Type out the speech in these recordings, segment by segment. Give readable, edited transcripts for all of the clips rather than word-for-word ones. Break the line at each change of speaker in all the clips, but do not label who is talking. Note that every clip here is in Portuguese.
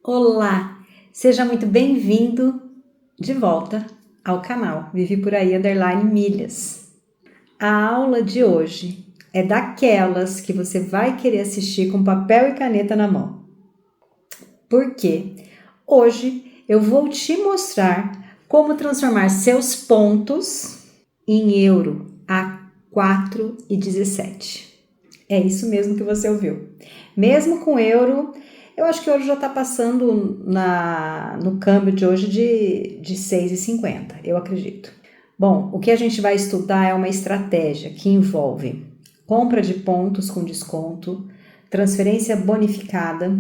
Olá, seja muito bem-vindo de volta ao canal Vivi Por Aí _milhas. A aula de hoje é daquelas que você vai querer assistir com papel e caneta na mão. Porque hoje eu vou te mostrar como transformar seus pontos em euro a 4,17. É isso mesmo que você ouviu. Mesmo com euro, eu acho que hoje já está passando no câmbio de hoje de 6,50, eu acredito. Bom, o que a gente vai estudar é uma estratégia que envolve compra de pontos com desconto, transferência bonificada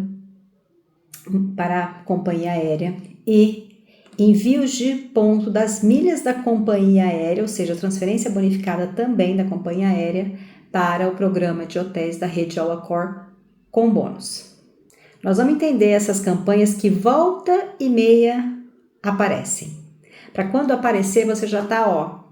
para a companhia aérea e envios de ponto das milhas da companhia aérea, ou seja, transferência bonificada também da companhia aérea para o programa de hotéis da rede Alacor com bônus. Nós vamos entender essas campanhas que volta e meia aparecem. Para quando aparecer, você já está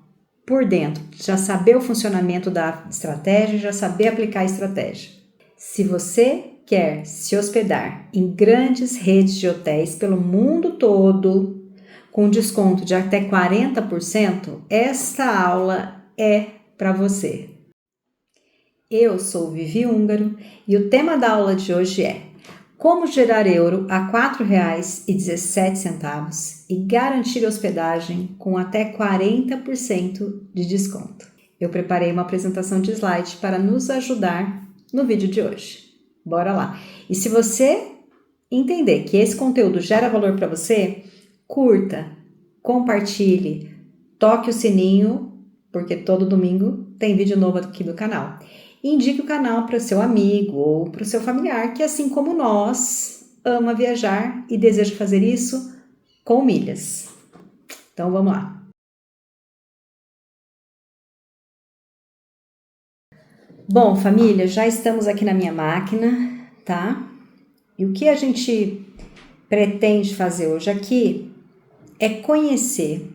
por dentro, já saber o funcionamento da estratégia, já saber aplicar a estratégia. Se você quer se hospedar em grandes redes de hotéis pelo mundo todo, com desconto de até 40%, esta aula é para você. Eu sou Vivi Húngaro e o tema da aula de hoje é como gerar euro a R$ 4,17 e garantir hospedagem com até 40% de desconto. Eu preparei uma apresentação de slide para nos ajudar no vídeo de hoje. Bora lá! E se você entender que esse conteúdo gera valor para você, curta, compartilhe, toque o sininho, porque todo domingo tem vídeo novo aqui do canal. Indique o canal para o seu amigo ou para o seu familiar que, assim como nós, ama viajar e deseja fazer isso com milhas. Então, vamos lá. Bom, família, já estamos aqui na minha máquina, tá? E o que a gente pretende fazer hoje aqui é conhecer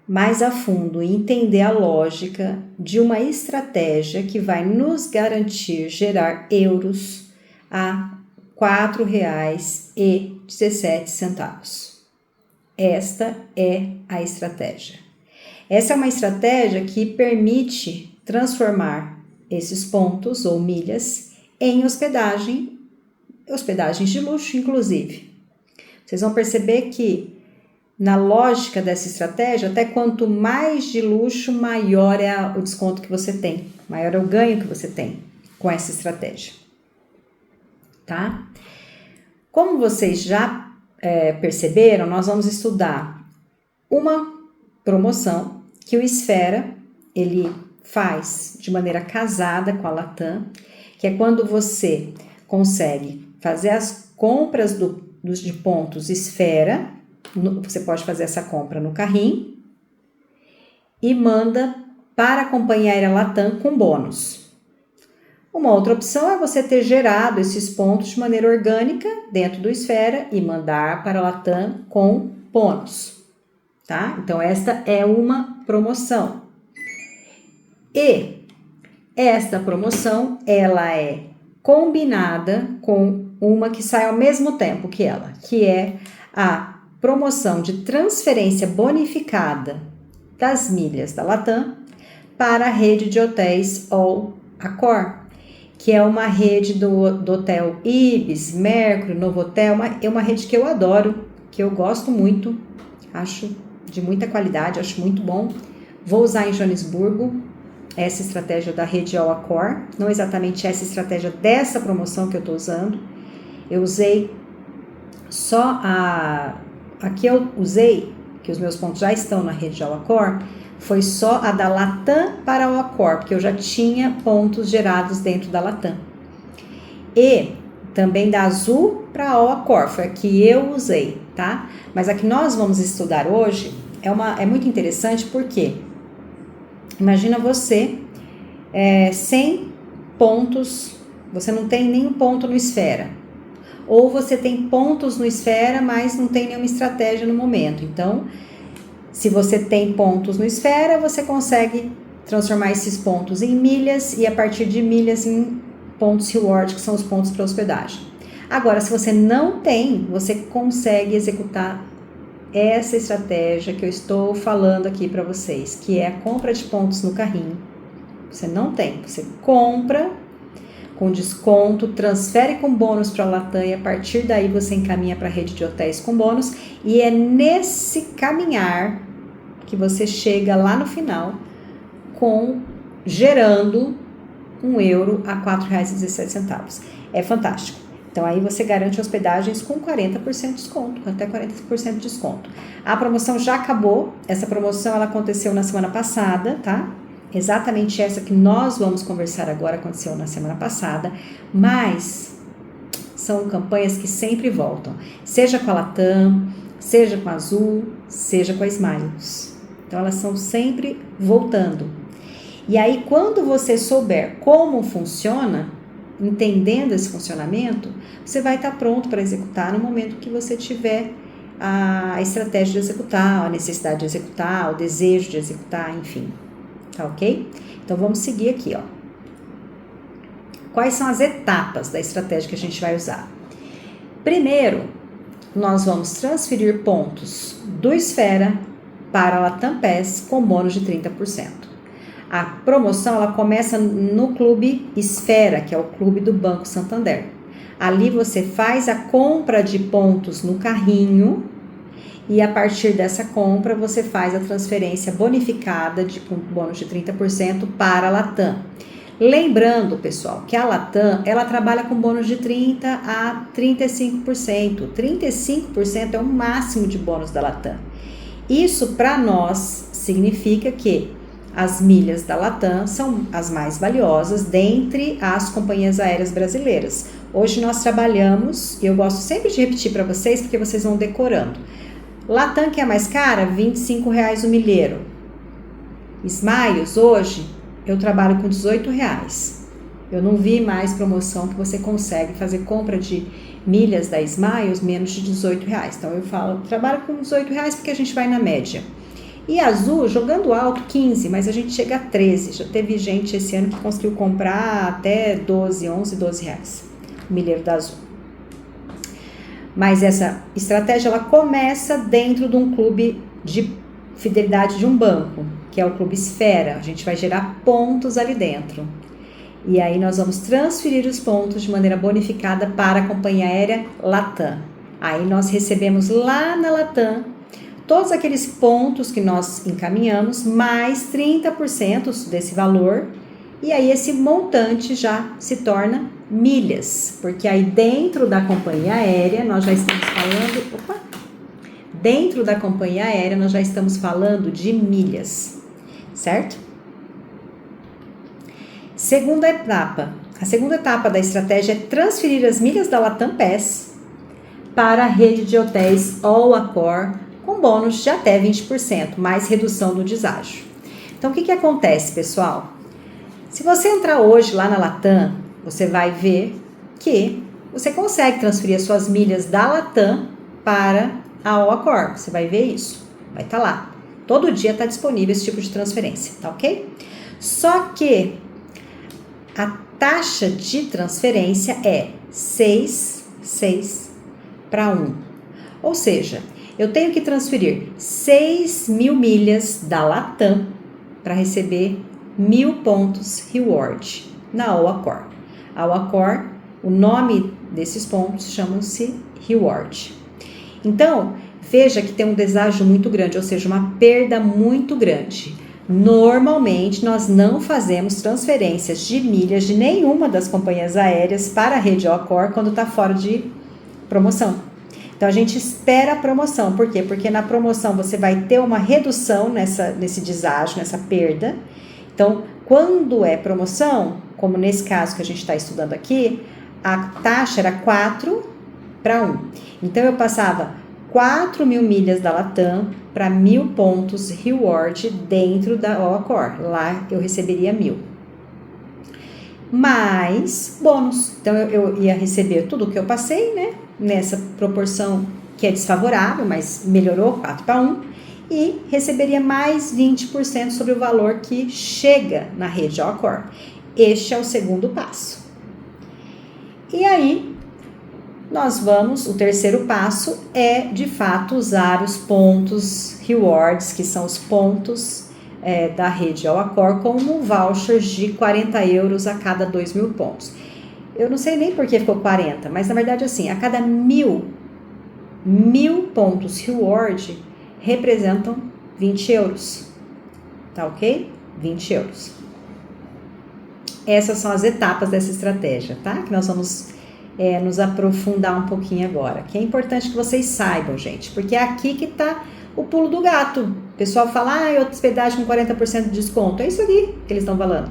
mais a fundo e entender a lógica de uma estratégia que vai nos garantir gerar euros a R$ 4,17. Esta é a estratégia. Essa é uma estratégia que permite transformar esses pontos ou milhas em hospedagens de luxo, inclusive. Vocês vão perceber que na lógica dessa estratégia, até quanto mais de luxo, maior é o desconto que você tem, maior é o ganho que você tem com essa estratégia, tá? Como vocês já perceberam, nós vamos estudar uma promoção que o Esfera, ele faz de maneira casada com a Latam, que é quando você consegue fazer as compras de pontos Esfera. Você pode fazer essa compra no carrinho e manda para a companhia aérea Latam com bônus. Uma outra opção é você ter gerado esses pontos de maneira orgânica dentro do Esfera e mandar para a Latam com bônus, tá? Então, esta é uma promoção. E esta promoção, ela é combinada com uma que sai ao mesmo tempo que ela, que é a promoção de transferência bonificada das milhas da Latam para a rede de hotéis All-Accor, que é uma rede do hotel Ibis, Mercury, Novotel, é uma rede que eu adoro, que eu gosto muito, acho de muita qualidade, acho muito bom. Vou usar em Joanesburgo essa estratégia da rede All-Accor, não exatamente essa estratégia dessa promoção que eu estou usando. Eu usei só a que eu usei, que os meus pontos já estão na rede de Alacor, foi só a da Latam para a Alacor, porque eu já tinha pontos gerados dentro da Latam. E também da Azul para a Alacor, foi a que eu usei, tá? Mas a que nós vamos estudar hoje é muito interessante porque imagina você sem pontos, você não tem nenhum ponto no Esfera. Ou você tem pontos no Esfera, mas não tem nenhuma estratégia no momento. Então, se você tem pontos no Esfera, você consegue transformar esses pontos em milhas e a partir de milhas em pontos reward, que são os pontos para hospedagem. Agora, se você não tem, você consegue executar essa estratégia que eu estou falando aqui para vocês, que é a compra de pontos no carrinho. Você não tem, você compra com desconto, transfere com bônus para a Latam e a partir daí você encaminha para a rede de hotéis com bônus e é nesse caminhar que você chega lá no final gerando €1 a R$4,17. É fantástico. Então aí você garante hospedagens com 40% de desconto, até 40% de desconto. A promoção já acabou, essa promoção ela aconteceu na semana passada, tá? Exatamente essa que nós vamos conversar agora aconteceu na semana passada, mas são campanhas que sempre voltam, seja com a Latam, seja com a Azul, seja com a Smiles. Então elas são sempre voltando. E aí quando você souber como funciona, entendendo esse funcionamento, você vai estar pronto para executar no momento que você tiver a estratégia de executar, a necessidade de executar, o desejo de executar, enfim. Tá ok? Então, vamos seguir aqui, ó. Quais são as etapas da estratégia que a gente vai usar? Primeiro, nós vamos transferir pontos do Esfera para a Latam Pass com bônus de 30%. A promoção, ela começa no Clube Esfera, que é o clube do Banco Santander. Ali você faz a compra de pontos no carrinho e a partir dessa compra você faz a transferência bonificada com bônus de 30% para a Latam. Lembrando, pessoal, que a Latam, ela trabalha com bônus de 30% a 35%. 35% é o máximo de bônus da Latam. Isso, para nós, significa que as milhas da Latam são as mais valiosas dentre as companhias aéreas brasileiras. Hoje nós trabalhamos, e eu gosto sempre de repetir para vocês, porque vocês vão decorando. Latam, que é mais cara, R$25 o milheiro. Smiles, hoje, eu trabalho com R$18. Eu não vi mais promoção que você consegue fazer compra de milhas da Smiles menos de R$18. Então, eu trabalho com R$18 porque a gente vai na média. E Azul, jogando alto, 15, mas a gente chega a 13. Já teve gente esse ano que conseguiu comprar até 12, 11, R$12. O milheiro da Azul. Mas essa estratégia, ela começa dentro de um clube de fidelidade de um banco, que é o Clube Esfera. A gente vai gerar pontos ali dentro. E aí nós vamos transferir os pontos de maneira bonificada para a companhia aérea Latam. Aí nós recebemos lá na Latam todos aqueles pontos que nós encaminhamos, mais 30% desse valor. E aí esse montante já se torna milhas, porque aí dentro da companhia aérea nós já estamos falando, dentro da companhia aérea nós já estamos falando de milhas, certo? Segunda etapa. A segunda etapa da estratégia é transferir as milhas da Latam Pass para a rede de hotéis All Accor com bônus de até 20%, mais redução do deságio. Então, o que acontece, pessoal? Se você entrar hoje lá na Latam, você vai ver que você consegue transferir as suas milhas da Latam para a All Accor. Você vai ver isso, vai estar lá. Todo dia está disponível esse tipo de transferência, tá ok? Só que a taxa de transferência é 6 para 1. Ou seja, eu tenho que transferir 6.000 milhas da Latam para receber 1.000 pontos reward na All Accor. A All Accor, o nome desses pontos chamam-se reward. Então, veja que tem um deságio muito grande, ou seja, uma perda muito grande. Normalmente, nós não fazemos transferências de milhas de nenhuma das companhias aéreas para a rede All Accor quando está fora de promoção. Então, a gente espera a promoção. Por quê? Porque na promoção você vai ter uma redução nesse deságio, nessa perda. Então, quando é promoção, como nesse caso que a gente está estudando aqui, a taxa era 4 para 1. Então, eu passava 4.000 milhas da Latam para 1.000 pontos reward dentro da All Accor. Lá eu receberia 1.000. Mais bônus. Então, eu ia receber tudo o que eu passei, né? Nessa proporção que é desfavorável, mas melhorou 4 para 1. E receberia mais 20% sobre o valor que chega na rede All Accor. Este é o segundo passo. E aí, o terceiro passo é, de fato, usar os pontos rewards, que são os pontos da rede Alacor, como vouchers de 40 euros a cada 2.000 pontos. Eu não sei nem por que ficou 40, mas na verdade assim, a cada 1.000 pontos reward representam 20 euros, tá ok? 20 euros. Essas são as etapas dessa estratégia, tá? Que nós vamos nos aprofundar um pouquinho agora. Que é importante que vocês saibam, gente, porque é aqui que tá o pulo do gato. O pessoal fala, hospedagem com 40% de desconto. É isso aqui que eles estão falando.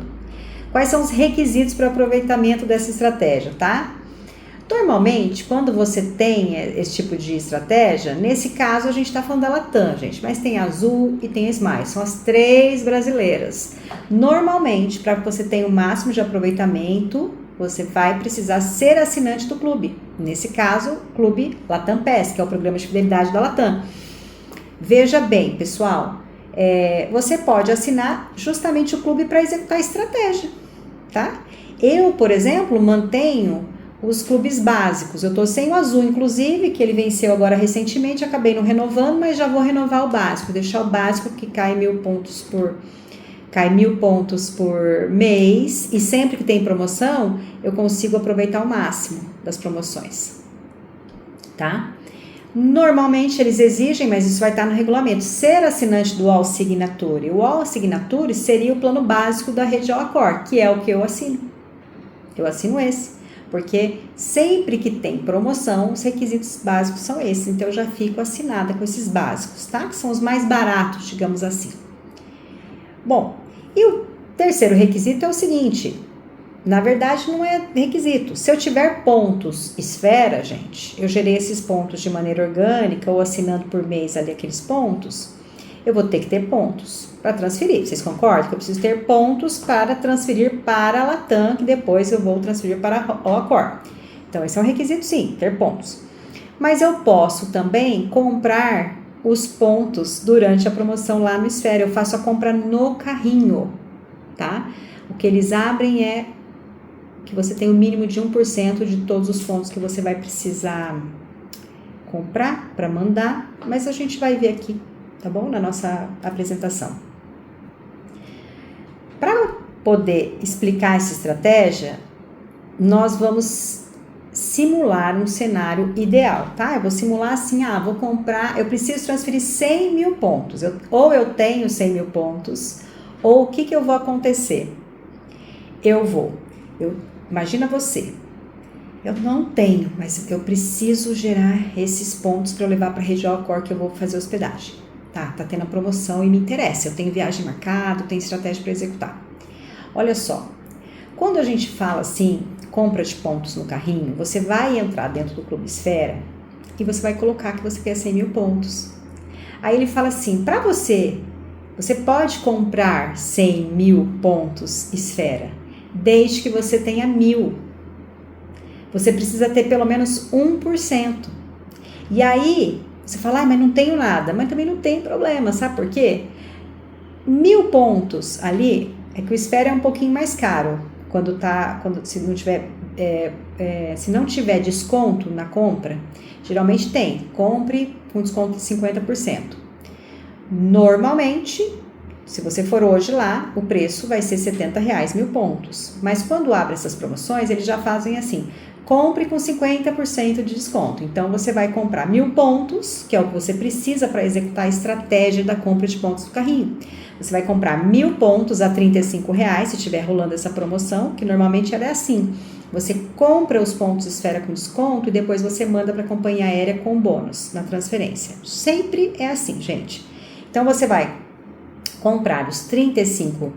Quais são os requisitos para o aproveitamento dessa estratégia, tá? Normalmente, quando você tem esse tipo de estratégia, nesse caso a gente está falando da Latam, gente, mas tem a Azul e tem a Smiles, são as 3 brasileiras. Normalmente, para que você tenha o máximo de aproveitamento, você vai precisar ser assinante do clube. Nesse caso, Clube Latam Pass, que é o programa de fidelidade da Latam. Veja bem, pessoal, você pode assinar justamente o clube para executar a estratégia, tá? Eu, por exemplo, mantenho os clubes básicos. Eu tô sem o Azul, inclusive, que ele venceu agora recentemente, acabei não renovando, mas já vou renovar o básico, deixar o básico que cai 1.000 pontos por mês, e sempre que tem promoção, eu consigo aproveitar o máximo das promoções, tá? Normalmente eles exigem, mas isso vai estar no regulamento, ser assinante do All Signature. O All Signature seria o plano básico da rede Alacor, que é o que eu assino. Eu assino esse, porque sempre que tem promoção, os requisitos básicos são esses. Então, eu já fico assinada com esses básicos, tá? Que são os mais baratos, digamos assim. Bom, e o terceiro requisito é o seguinte, na verdade não é requisito. Se eu tiver pontos esfera, gente, eu gerei esses pontos de maneira orgânica ou assinando por mês ali aqueles pontos, eu vou ter que ter pontos para transferir. Vocês concordam que eu preciso ter pontos para transferir para a Latam, que depois eu vou transferir para a Alacor. Então, esse é um requisito, sim, ter pontos. Mas eu posso também comprar os pontos durante a promoção lá no Esfera. Eu faço a compra no carrinho, tá? O que eles abrem é que você tem o mínimo de 1% de todos os pontos que você vai precisar comprar para mandar, mas a gente vai ver aqui, tá bom? Na nossa apresentação. Para poder explicar essa estratégia, nós vamos simular um cenário ideal, tá? Eu vou simular assim, vou comprar, eu preciso transferir 100.000 pontos, ou eu tenho 100.000 pontos, ou o que eu vou acontecer? Imagina você, eu não tenho, mas eu preciso gerar esses pontos para eu levar para a rede Alacor que eu vou fazer hospedagem. Tá tendo a promoção e me interessa, eu tenho viagem marcada, tenho estratégia para executar. Olha só, quando a gente fala assim, compra de pontos no carrinho, você vai entrar dentro do Clube Esfera e você vai colocar que você quer 100.000 pontos. Aí ele fala assim, para você pode comprar 100.000 pontos Esfera, desde que você tenha 1.000. Você precisa ter pelo menos 1%. E aí, você fala, mas não tenho nada. Mas também não tem problema, sabe por quê? 1.000 pontos ali, é que o Esfera é um pouquinho mais caro. Se não tiver desconto na compra, geralmente tem. Compre com desconto de 50%. Normalmente, se você for hoje lá, o preço vai ser R$70 1.000 pontos. Mas quando abre essas promoções, eles já fazem assim, compre com 50% de desconto. Então, você vai comprar 1.000 pontos, que é o que você precisa para executar a estratégia da compra de pontos do carrinho. Você vai comprar 1.000 pontos a R$35, se estiver rolando essa promoção, que normalmente ela é assim. Você compra os pontos Esfera com desconto e depois você manda para a companhia aérea com bônus na transferência. Sempre é assim, gente. Então, você vai comprar os R$35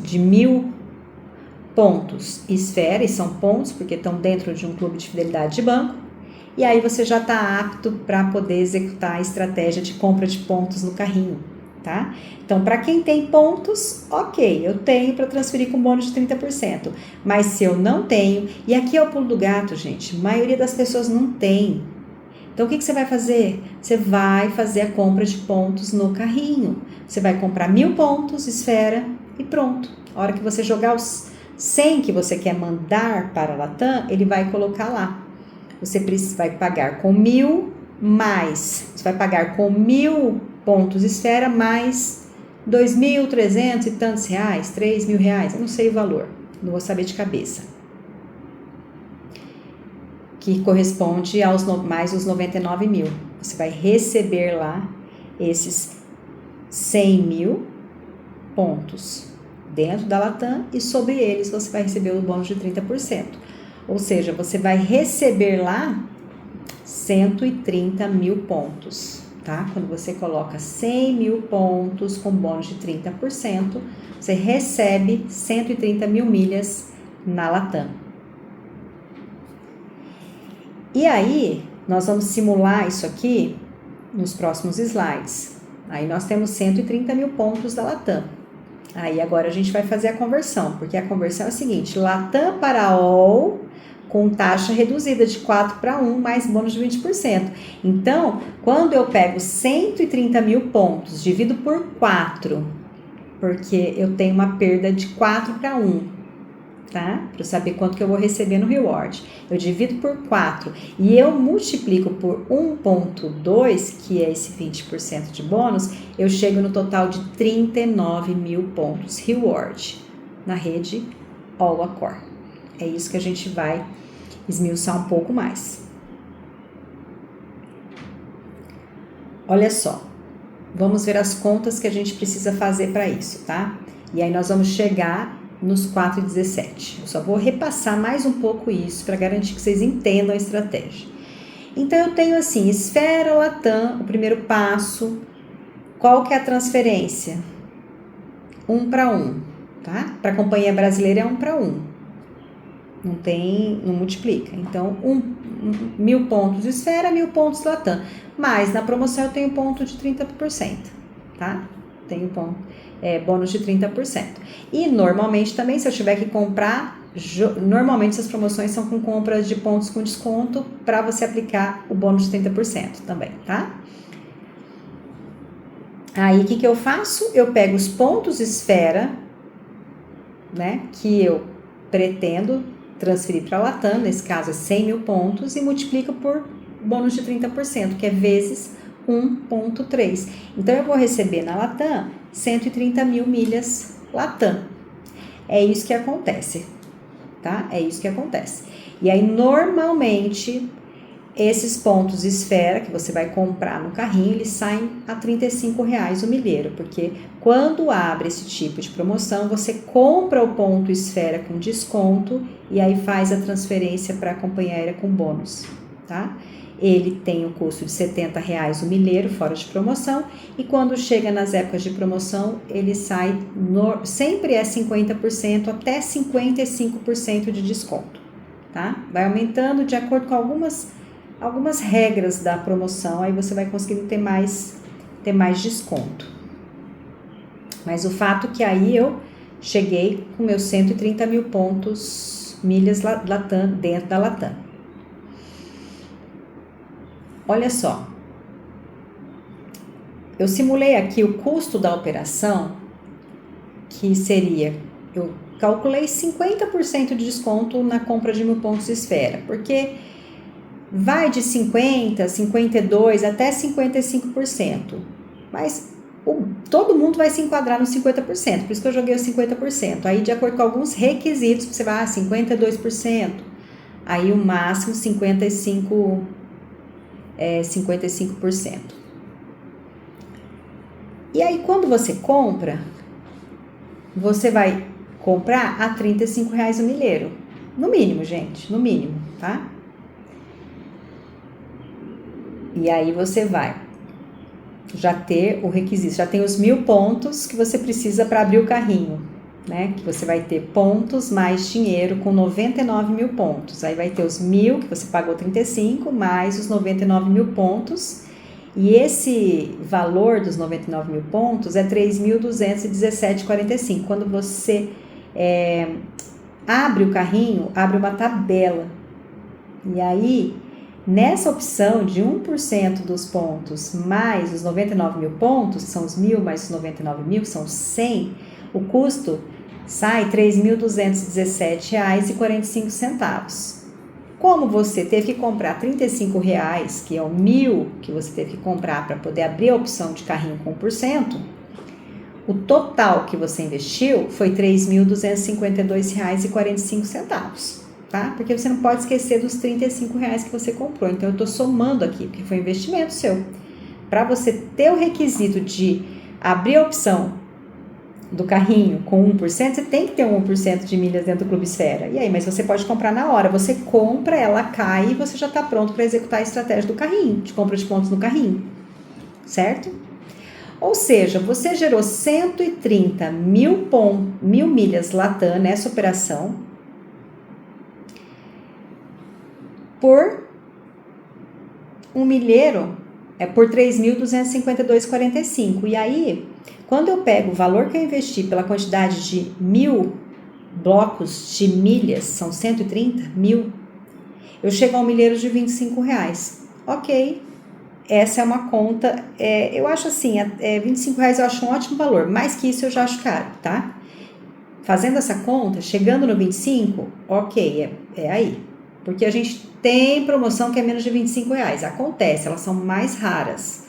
de 1.000 pontos Esfera, e são pontos porque estão dentro de um clube de fidelidade de banco, e aí você já está apto para poder executar a estratégia de compra de pontos no carrinho, tá? Então, para quem tem pontos, ok, eu tenho para transferir com bônus de 30%, mas se eu não tenho, e aqui é o pulo do gato, gente, a maioria das pessoas não tem. Então, o que você vai fazer? Você vai fazer a compra de pontos no carrinho. Você vai comprar 1.000 pontos Esfera e pronto. A hora que você jogar os 100 que você quer mandar para a Latam, ele vai colocar lá. você vai pagar com 1.000 mais, você vai pagar com 1.000 pontos esfera mais 2.300 e tantos reais, 3.000 reais, eu não sei o valor, não vou saber de cabeça. Que corresponde aos mais os 99 mil. Você vai receber lá esses 100.000 pontos dentro da Latam e sobre eles você vai receber o bônus de 30%. Ou seja, você vai receber lá 130.000 pontos, tá? Quando você coloca 100.000 pontos com bônus de 30%, você recebe 130.000 milhas na Latam. E aí, nós vamos simular isso aqui nos próximos slides. Aí nós temos 130.000 pontos da Latam. Aí agora a gente vai fazer a conversão, porque a conversão é a seguinte: Latam para All com taxa reduzida de 4:1 mais bônus de 20%. Então, quando eu pego 130.000 pontos, divido por 4, porque eu tenho uma perda de 4:1. Tá? Para eu saber quanto que eu vou receber no reward. Eu divido por 4 e eu multiplico por 1,2, que é esse 20% de bônus, eu chego no total de 39.000 pontos reward na rede All Accor. É isso que a gente vai esmiuçar um pouco mais. Olha só, vamos ver as contas que a gente precisa fazer para isso, tá? E aí nós vamos chegar nos 4,17. Eu só vou repassar mais um pouco isso para garantir que vocês entendam a estratégia. Então, eu tenho assim, esfera Latam, o primeiro passo. Qual que é a transferência? 1:1, tá? Para a companhia brasileira é 1:1. Não multiplica. Então, 1.000 pontos esfera, 1.000 pontos Latam. Mas na promoção eu tenho ponto de 30%, tá? Tenho ponto. Bônus de 30%. E normalmente também, se eu tiver que comprar, normalmente essas promoções são com compras de pontos com desconto para você aplicar o bônus de 30% também, tá? Aí, o que eu faço? Eu pego os pontos esfera, né, que eu pretendo transferir para a Latam, nesse caso é 100.000 pontos, e multiplico por bônus de 30%, que é vezes 1,3. Então, eu vou receber na Latam 130.000 milhas Latam. É isso que acontece, tá? É isso que acontece. E aí, normalmente, esses pontos esfera que você vai comprar no carrinho, eles saem a R$ 35,00 o milheiro, porque quando abre esse tipo de promoção, você compra o ponto esfera com desconto e aí faz a transferência para a companhia aérea com bônus, tá? Ele tem o custo de R$ 70,00 o milheiro, fora de promoção, e quando chega nas épocas de promoção, ele sai, sempre é 50% até 55% de desconto, tá? Vai aumentando de acordo com algumas regras da promoção, aí você vai conseguir ter mais desconto. Mas o fato que aí eu cheguei com meus 130.000 pontos, milhas Latam, dentro da Latam. Olha só, eu simulei aqui o custo da operação, que seria, eu calculei 50% de desconto na compra de 1.000 pontos esfera, porque vai de 50%, 52% até 55%, mas todo mundo vai se enquadrar no 50%, por isso que eu joguei os 50%, aí de acordo com alguns requisitos, você vai 52%, aí o máximo 55%. E aí, quando você compra, você vai comprar a R$ 35,00 o milheiro. No mínimo, gente, no mínimo, tá? E aí, você vai já ter o requisito, já tem os 1.000 pontos que você precisa para abrir o carrinho, né? Que você vai ter pontos mais dinheiro com 99.000 pontos. Aí vai ter os 1.000 que você pagou 35 mais os 99.000 pontos. E esse valor dos 99.000 pontos é 3.217,45. Quando você abre o carrinho, abre uma tabela. E aí, nessa opção de 1% dos pontos mais os 99.000 pontos, que são os 1.000 mais os 99.000, que são 100, o custo sai R$ 3.217,45. Como você teve que comprar R$35, que é o 1.000 que você teve que comprar para poder abrir a opção de carrinho com 1%, o total que você investiu foi R$3.252,45, tá? Porque você não pode esquecer dos R$35 que você comprou. Então, eu estou somando aqui, porque foi um investimento seu. Para você ter o requisito de abrir a opção do carrinho com 1%, você tem que ter um 1% de milhas dentro do Clube Esfera. E aí, mas você pode comprar na hora. Você compra, ela cai e você já está pronto para executar a estratégia do carrinho, de compra de pontos no carrinho, certo? Ou seja, você gerou 130 mil milhas Latam nessa operação por um milheiro, por 3.252,45. E aí, quando eu pego o valor que eu investi pela quantidade de 1.000 blocos de milhas, são 130 mil, eu chego a um milheiro de R$25. Ok. Essa é uma conta, eu acho assim, R$25 eu acho um ótimo valor, mais que isso eu já acho caro, tá? Fazendo essa conta, chegando no 25, ok, é aí. Porque a gente tem promoção que é menos de R$25, acontece, elas são mais raras,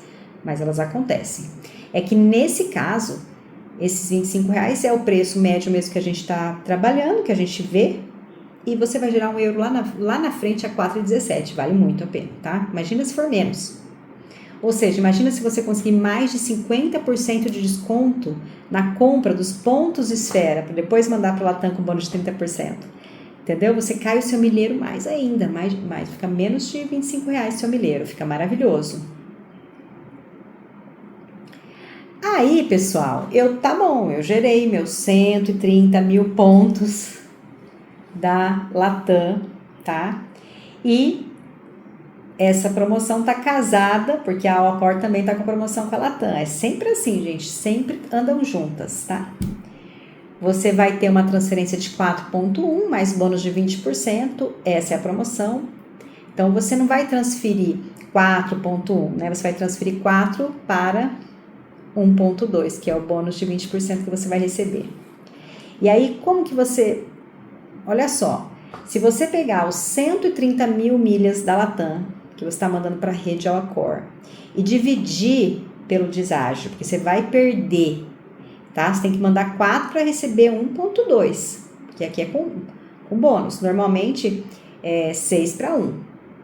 mas elas acontecem. É que nesse caso, esses R$25 é o preço médio mesmo que a gente está trabalhando, que a gente vê, e você vai gerar €1 lá na frente a 4,17, vale muito a pena, tá? Imagina se for menos. Ou seja, imagina se você conseguir mais de 50% de desconto na compra dos pontos Esfera, para depois mandar para a Latam com bônus de 30%. Entendeu? Você cai o seu milheiro mais ainda, fica menos de R$25 o seu milheiro, fica maravilhoso. Aí, pessoal, eu gerei meus 130 mil pontos da Latam, tá? E essa promoção tá casada, porque a Alcor também tá com promoção com a Latam. É sempre assim, gente, sempre andam juntas, tá? Você vai ter uma transferência de 4,1 mais bônus de 20%, essa é a promoção. Então, você não vai transferir 4,1, né? Você vai transferir 4 para 1,2, que é o bônus de 20% que você vai receber. E aí, como que você... Olha só, se você pegar os 130 mil milhas da Latam, que você está mandando para a rede Alcor, e dividir pelo deságio, porque você vai perder, tá? Você tem que mandar 4 para receber 1,2, porque aqui é com bônus. Normalmente é 6 para 1.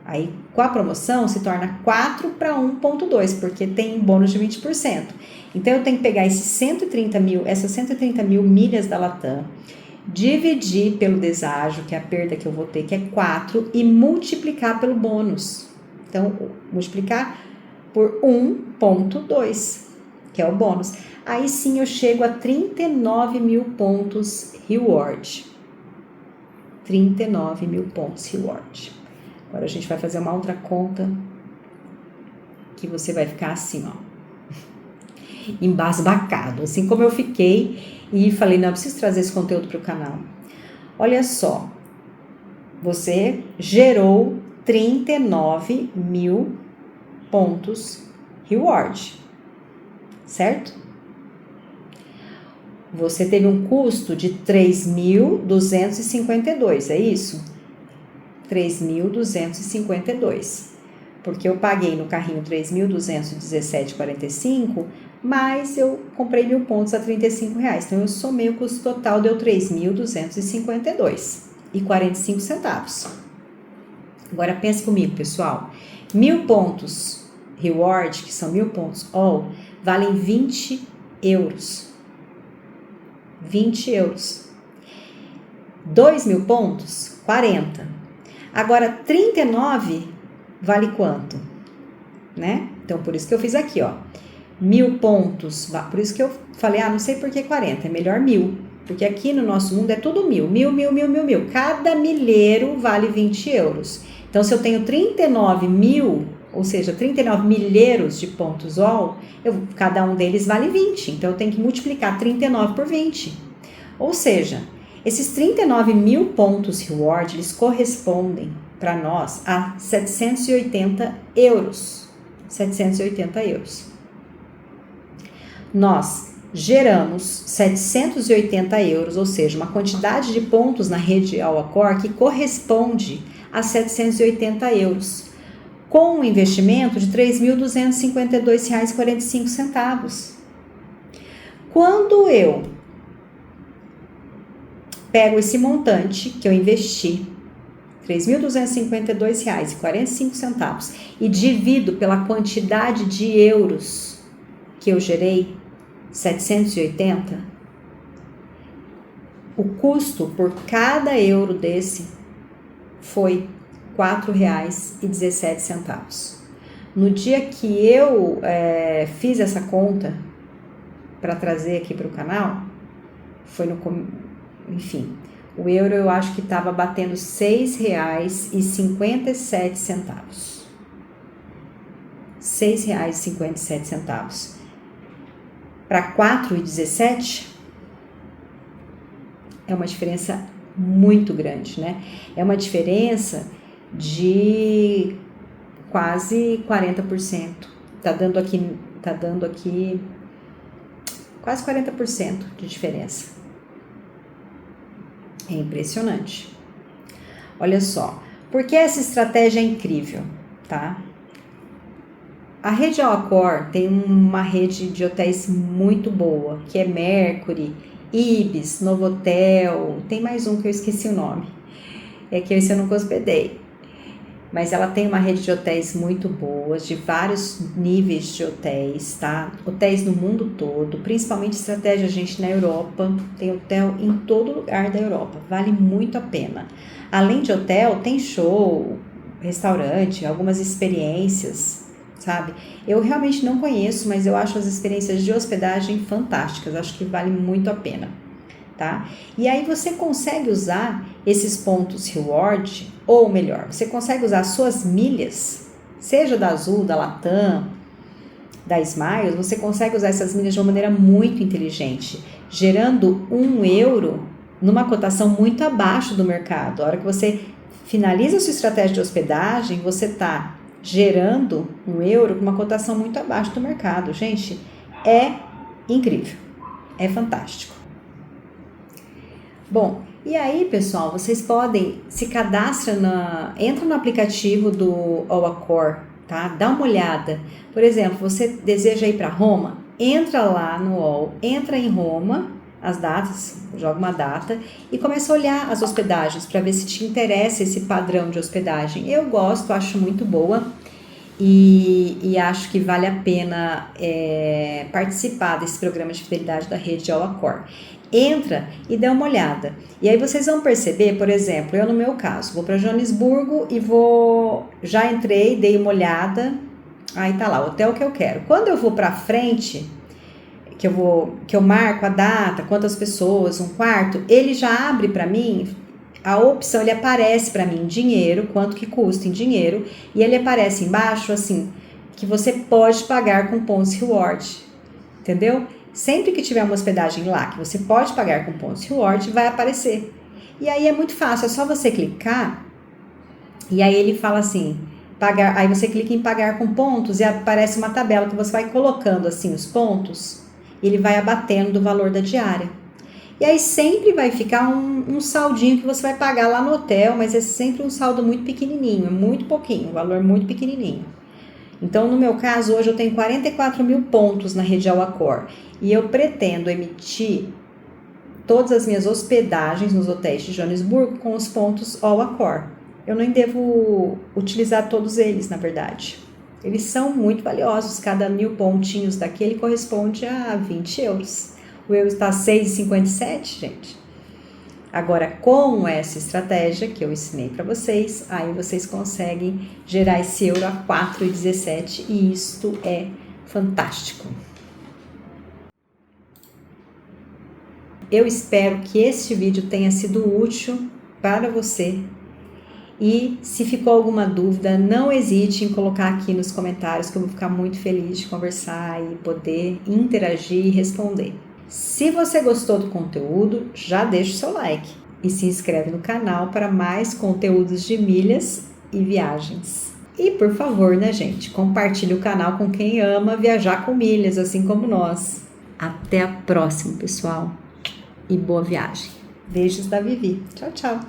Aí, com a promoção, se torna 4 para 1,2, porque tem bônus de 20%. Então, eu tenho que pegar essas 130 mil milhas da Latam, dividir pelo deságio, que é a perda que eu vou ter, que é 4, e multiplicar pelo bônus. Então, multiplicar por 1,2, que é o bônus. Aí sim eu chego a 39 mil pontos reward. 39 mil pontos reward. Agora a gente vai fazer uma outra conta que você vai ficar assim, ó, embasbacado, assim como eu fiquei e falei, não, eu preciso trazer esse conteúdo para o canal. Olha só, você gerou 39 mil pontos reward, certo? Você teve um custo de 3.252, é isso? 3.252, porque eu paguei no carrinho 3.217,45, mas eu comprei 1.000 pontos a R$35, então eu somei o custo total, deu 3.252,45. Agora pense comigo, pessoal, 1.000 pontos reward, que são 1.000 pontos all, valem 20 euros. 20 euros. 2.000 pontos, 40. Agora, 39 vale quanto? Né? Então, por isso que eu fiz aqui, ó. 1.000 pontos, por isso que eu falei, não sei por que 40, é melhor 1.000. Porque aqui no nosso mundo é tudo 1.000. 1.000. Cada milheiro vale 20 euros. Então, se eu tenho 39 mil, ou seja, 39 milheiros de pontos all, cada um deles vale 20. Então, eu tenho que multiplicar 39 por 20. Ou seja, esses 39 mil pontos reward, eles correspondem para nós a 780 euros. 780 euros. Nós geramos 780 euros, ou seja, uma quantidade de pontos na rede Alcor que corresponde a 780 euros, com um investimento de R$ 3.252,45. Quando eu pego esse montante que eu investi, R$ 3.252,45, e divido pela quantidade de euros que eu gerei, 780, o custo por cada euro desse foi R$ 4,17. No dia que eu fiz essa conta para trazer aqui para o canal, enfim, o euro eu acho que estava batendo R$ 6,57. R$ 6,57 para 4,17 é uma diferença muito grande, né? É uma diferença de quase 40%. Tá dando aqui quase 40% de diferença. É impressionante. Olha só, porque essa estratégia é incrível, tá? A rede Alacor tem uma rede de hotéis muito boa, que é Mercury, Ibis, Novotel, tem mais um que eu esqueci o nome, é que esse eu nunca hospedei. Mas ela tem uma rede de hotéis muito boas, de vários níveis de hotéis, tá? Hotéis no mundo todo, principalmente estratégia, gente, na Europa. Tem hotel em todo lugar da Europa, vale muito a pena. Além de hotel, tem show, restaurante, algumas experiências, sabe? Eu realmente não conheço, mas eu acho as experiências de hospedagem fantásticas, acho que vale muito a pena, tá? E aí você consegue usar esses pontos reward, ou melhor, você consegue usar suas milhas, seja da Azul, da Latam, da Smiles, você consegue usar essas milhas de uma maneira muito inteligente, gerando €1 numa cotação muito abaixo do mercado. A hora que você finaliza a sua estratégia de hospedagem, você está gerando €1 com uma cotação muito abaixo do mercado. Gente, é incrível, é fantástico. Bom, e aí, pessoal, vocês podem se cadastrar, entra no aplicativo do Alacor, tá? Dá uma olhada. Por exemplo, você deseja ir para Roma? Entra lá no All, entra em Roma, as datas, joga uma data e começa a olhar as hospedagens para ver se te interessa esse padrão de hospedagem. Eu gosto, acho muito boa e acho que vale a pena participar desse programa de fidelidade da rede de Alacor. Entra e dá uma olhada. E aí vocês vão perceber, por exemplo, eu no meu caso, vou para Joanesburgo e já entrei, dei uma olhada, aí tá lá, o hotel que eu quero. Quando eu vou para frente, que eu marco a data, quantas pessoas, um quarto, ele já abre para mim a opção, ele aparece para mim em dinheiro, quanto que custa em dinheiro, e ele aparece embaixo assim, que você pode pagar com pontos reward, entendeu? Sempre que tiver uma hospedagem lá que você pode pagar com pontos reward, vai aparecer. E aí é muito fácil, é só você clicar e aí ele fala assim, pagar, aí você clica em pagar com pontos e aparece uma tabela que você vai colocando assim os pontos e ele vai abatendo do valor da diária. E aí sempre vai ficar um saldinho que você vai pagar lá no hotel, mas é sempre um saldo muito pequenininho, é muito pouquinho, um valor muito pequenininho. Então, no meu caso, hoje eu tenho 44.000 pontos na rede Alacor e eu pretendo emitir todas as minhas hospedagens nos hotéis de Joanesburgo com os pontos Alacor. Eu nem devo utilizar todos eles, na verdade. Eles são muito valiosos, cada 1.000 pontinhos daquele corresponde a €20. O euro está a 6,57, gente. Agora, com essa estratégia que eu ensinei para vocês, aí vocês conseguem gerar esse euro a 4,17 e isto é fantástico. Eu espero que este vídeo tenha sido útil para você e se ficou alguma dúvida, não hesite em colocar aqui nos comentários que eu vou ficar muito feliz de conversar e poder interagir e responder. Se você gostou do conteúdo, já deixa o seu like e se inscreve no canal para mais conteúdos de milhas e viagens. E por favor, né, gente, compartilhe o canal com quem ama viajar com milhas, assim como nós. Até a próxima, pessoal, e boa viagem. Beijos da Vivi. Tchau, tchau.